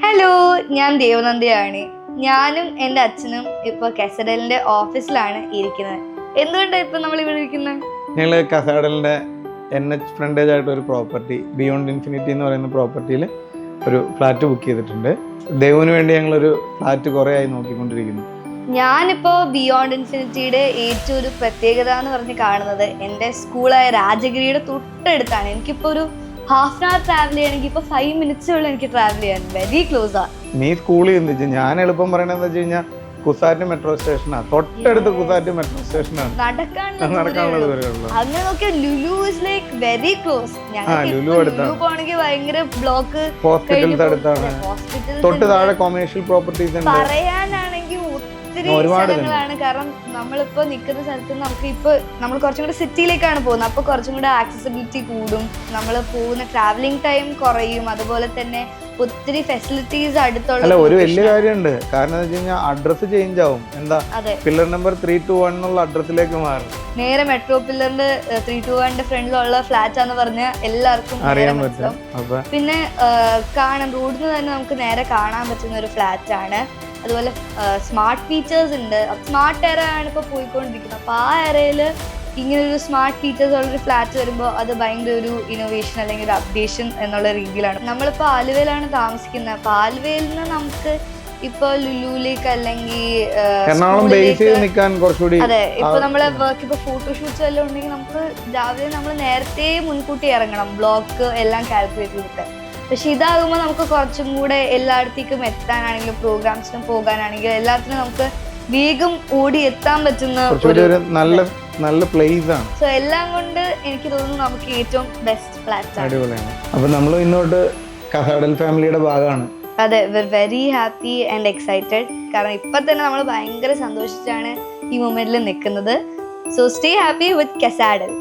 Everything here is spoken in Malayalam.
ഹലോ, ഞാൻ ദേവനന്ദയാണ്. ഞാനും എൻ്റെ അച്ഛനും ഇപ്പോൾ കസഡലിൻ്റെ ഓഫീസിലാണ് ഇരിക്കുന്നത്. എന്തുകൊണ്ടാണ് ഇപ്പം നമ്മൾ ഇവിടെ ഇരിക്കുന്നത്? ഞങ്ങൾ കസാഡലിൻ്റെ NH ഫ്രണ്ടേജ് ആയിട്ട് ഒരു പ്രോപ്പർട്ടി ബിയോണ്ട് ഇൻഫിനിറ്റി എന്ന് പറയുന്ന പ്രോപ്പർട്ടിയിൽ ഒരു ഫ്ലാറ്റ് ബുക്ക് ചെയ്തിട്ടുണ്ട്. ദേവുവിന് വേണ്ടി ഞങ്ങളൊരു ഫ്ലാറ്റ് കുറേ ആയി നോക്കിക്കൊണ്ടിരിക്കുന്നു. ഞാനിപ്പോൾ ബിയോണ്ട് ഇൻഫിനിറ്റിയുടെ ഏറ്റവും ഒരു പ്രത്യേകത എന്ന് പറഞ്ഞ് കാണുന്നത് എൻ്റെ സ്കൂളായ രാജഗിരിയുടെ തൊട്ടടുത്താണ്. എനിക്കിപ്പോൾ ഒരു ഹാഫ് ആൻ അവർ ട്രാവൽ ചെയ്യണമെങ്കിൽ ഇപ്പോൾ 5 minutes ഉള്ളൂ എനിക്ക് ട്രാവൽ ചെയ്യാൻ. വെരി ക്ലോസ് ആണ്. നീ സ്കൂളിൽ ചിന്തിച്ചു, ഞാൻ എളുപ്പം പറയണതെന്ന് വെച്ച് കഴിഞ്ഞാൽ കുസാറ്റ് മെട്രോ സ്റ്റേഷനാണ്, തൊട്ടടുത്ത് കുസാറ്റ് മെട്രോ സ്റ്റേഷനാണ്, നടക്കാനുള്ള ദൂരമുള്ളൂ. അങ്ങനെ നോക്കിയാൽ Lulu is like very close. Lulu പോണെങ്കിൽ ഭയങ്കര ബ്ലോക്ക്, ഹോസ്പിറ്റൽസ് അടുത്താണ്, തൊട്ട് താഴെ കൊമേഴ്ഷ്യൽ പ്രോപ്പർട്ടീസ് ഉണ്ട്. പറയാനാണെങ്കിൽ ഒത്തിരി സ്ഥലങ്ങളാണ്. കാരണം നമ്മളിപ്പോ നിൽക്കുന്ന സ്ഥലത്ത് നമുക്ക് ഇപ്പൊ നമ്മൾ കുറച്ചും കൂടെ സിറ്റിയിലേക്കാണ് പോകുന്നത്. അപ്പൊ കുറച്ചും കൂടെ ആക്സസിബിലിറ്റി കൂടും, നമ്മൾ പോകുന്ന ട്രാവലിംഗ് ടൈം കുറയും, അതുപോലെ തന്നെ ഒത്തിരി ഫെസിലിറ്റീസ് അടുത്തുള്ള. ഒരു വലിയ കാര്യമുണ്ട്, കാരണം എന്താ വെച്ച് കഴിഞ്ഞാൽ അഡ്രസ് ചേഞ്ച് ആവും. എന്താ, പില്ലർ നമ്പർ 321 എന്നുള്ള അഡ്രസ്സിലേക്ക് മാറും. നേരെ മെട്രോ പില്ലറിന്റെ 321 ഫ്രണ്ടിലുള്ള ഫ്ലാറ്റ് ആണെന്ന് പറഞ്ഞാൽ എല്ലാവർക്കും അറിയാൻ പറ്റും. പിന്നെ കാണാൻ റോഡിൽ നിന്ന് തന്നെ നമുക്ക് നേരെ കാണാൻ പറ്റുന്ന ഒരു ഫ്ലാറ്റ് ആണ്. അതുപോലെ സ്മാർട്ട് ഫീച്ചേഴ്സ് ഉണ്ട്. സ്മാർട്ട് എറ ആണ് ഇപ്പോൾ പോയിക്കൊണ്ടിരിക്കുന്നത്. അപ്പോൾ ആ എറയിൽ ഇങ്ങനൊരു സ്മാർട്ട് ഫീച്ചേഴ്സ് ഉള്ളൊരു ഫ്ലാറ്റ് വരുമ്പോൾ അത് ഭയങ്കര ഒരു ഇന്നോവേഷൻ അല്ലെങ്കിൽ ഒരു അപ്ഡേഷൻ എന്നുള്ള രീതിയിലാണ്. നമ്മളിപ്പോൾ ആലുവയിലാണ് താമസിക്കുന്നത്. അപ്പോൾ ആലുവയിൽ നിന്ന് നമുക്ക് ഇപ്പോൾ ലുലുവിലേക്ക് അല്ലെങ്കിൽ അതെ, ഇപ്പൊ നമ്മളെ വർക്ക് ഇപ്പൊ ഫോട്ടോഷൂട്ട്സ് എല്ലാം ഉണ്ടെങ്കിൽ നമുക്ക് രാവിലെ നമ്മൾ നേരത്തെ മുൻകൂട്ടി ഇറങ്ങണം, ബ്ലോക്ക് എല്ലാം കാൽക്കുലേറ്റ് ചെയ്തിട്ട്. പക്ഷെ ഇതാകുമ്പോൾ നമുക്ക് കുറച്ചും കൂടെ എല്ലായിടത്തേക്കും എത്താനാണെങ്കിലും പ്രോഗ്രാംസിനും പോകാനാണെങ്കിലും എല്ലാത്തിനും നമുക്ക് വേഗം ഓടി എത്താൻ പറ്റുന്ന നല്ല പ്ലേസ് ആണ്. സോ എല്ലാം കൊണ്ട് എനിക്ക് തോന്നുന്നു നമുക്ക് ഏറ്റവും ബെസ്റ്റ് ഫ്ലാറ്റ് ആണ്. അടിപൊളിയാണ്. അപ്പൊ നമ്മൾ ഇന്നോട്ട് കസാഡൽ ഫാമിലിയുടെ ഭാഗമാണ്. അതെ, we're very happy and excited. കാരണം ഇപ്പൊ തന്നെ നമ്മൾ ഭയങ്കര സന്തോഷിച്ചാണ് ഈ മൊമെന്റിൽ നിൽക്കുന്നത്. So stay happy with കസാഡൽ.